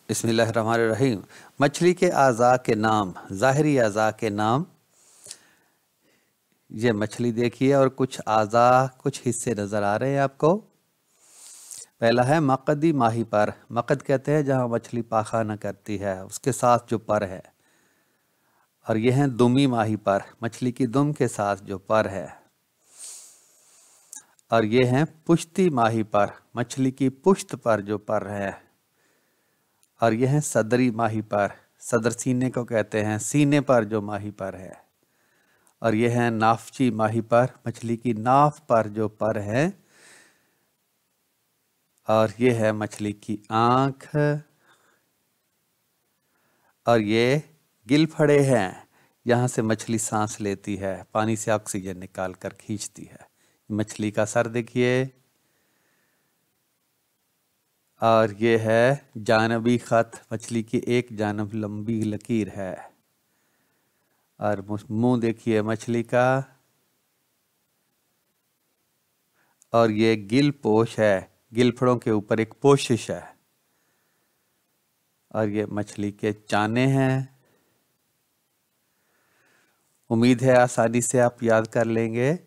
बिस्मिल्लाहिर्रहमानिर्रहीम। मछली के आज़ा के नाम, ज़ाहिरी आज़ा के नाम। ये मछली देखिए और कुछ आज़ा, कुछ हिस्से नज़र आ रहे हैं आपको। पहला है मकदी माही पर। मकद कहते हैं जहाँ मछली पाखाना करती है, उसके साथ जो पर है। और ये है दुमी माही पर, मछली की दुम के साथ जो पर है। और ये हैं पुश्ती माही पर, मछली की पुश्त पर जो पर है। और यह है सदरी माही पर, सदर सीने को कहते हैं, सीने पर जो माही पर है। और यह है नाफची माही पर, मछली की नाफ पर जो पर है। और ये है मछली की आंख। और ये गिलफड़े हैं, यहाँ से मछली सांस लेती है, पानी से ऑक्सीजन निकाल कर खींचती है। मछली का सर देखिए। और ये है जानबी खत, मछली की एक जानब लंबी लकीर है। और मुंह देखिए मछली का। और ये गिल पोश है, गिलफड़ों के ऊपर एक पोशिश है। और ये मछली के चाने हैं। उम्मीद है आसानी से आप याद कर लेंगे।